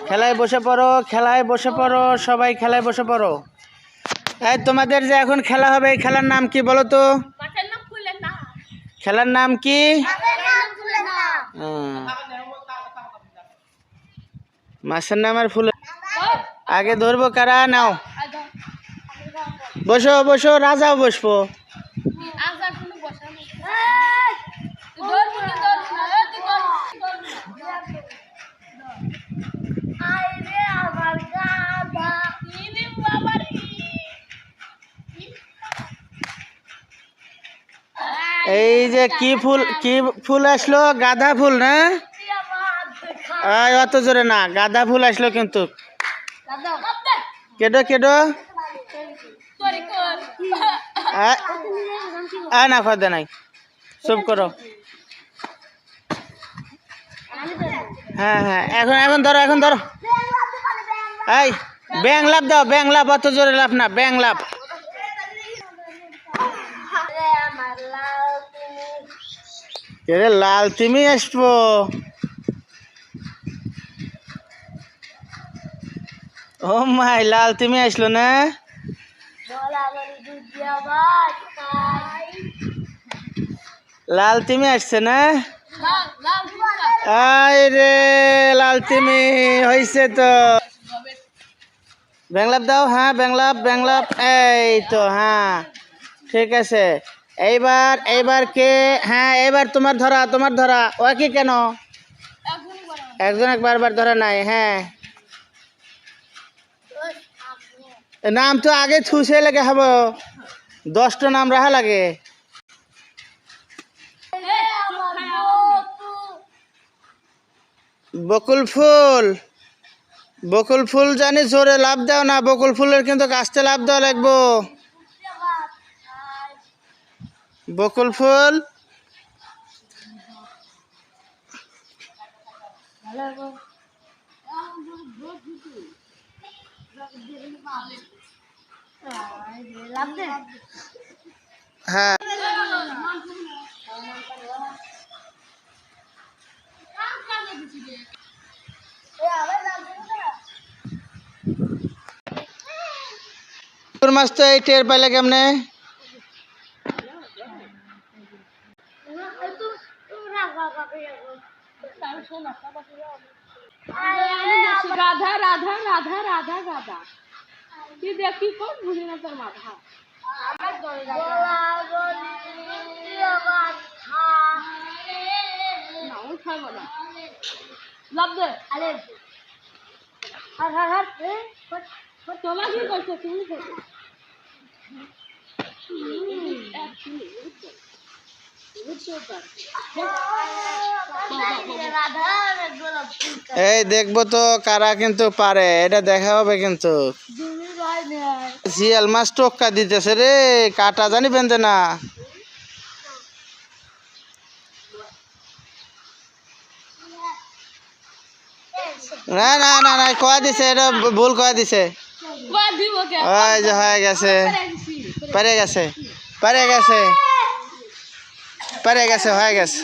খেলায় বসে পড়ো, খেলায় বসে পড়ো, সবাই খেলায় বসে পড়ো। এই তোমাদের যে এখন খেলা হবে এই খেলার নাম কি বলো তো? খেলার নাম কি? মাছের নাম আর ফুল আগে ধরবো কারা? নাও বসো বসো, রাজাও বসবো। এই যে কি ফুল আসলো? গাঁদা ফুল না? অত জোরে না, গাঁদা ফুল আসলো কিন্তু। কেডো কেডো না খদে নাই, চুপ করো। হ্যাঁ হ্যাঁ, এখন এখন ধরো, এখন ধরো। এই ব্যাং লাভ দাও, ব্যাং লাভ, অত জোরে লাভ না, ব্যাং লাভ। লাল তিমি আসবো। ও মাই, লাল তিমি আসলো না? লাল তিমি আসছে না? আয় রে, লাল তিমি হয়েছে তো। ব্যাংলাপ দাও, হ্যাঁ ব্যাংলাপ ব্যাংলাপ, এই তো, হ্যাঁ ঠিক আছে। এইবার এইবার কে? হ্যাঁ এবার তোমার ধরা, তোমার ধরা। ও কি কেন একজন বারবার ধরা নাই? হ্যাঁ, নাম তো আগে ছুঁছে লেগে হবো, 10টা নাম রাখা লাগে। বকুল ফুল, বকুল ফুল জানি জোরে লাভ দাও না, বকুল ফুলের কিন্তু গাছতে লাভ দেওয়া লাগবো। বকুল ফুল, হ্যাঁ মাছ তো এই টের পাইলে কেমনে? রাধা রাধা রাধা রাধা গাধা, তুই দেখি কোন বুঝি না তোর মাথা। লাভ দে, আরে আর হার হার তোলা কি করছো তুমি? এই দেখবো তো কারা কিন্তু পারে, এটা দেখা হবে কিন্তু। জিয়াল মাছ টোক্কা দিতেছে রে, কাটা জানি বেঁধে না। না না না না, কয়া দিছে, এটা ভুল কয়া দিছে। ওই যে হয়ে গেছে, পারে গেছে, পারে গেছে, পারে গেছে, হয়ে গেছে।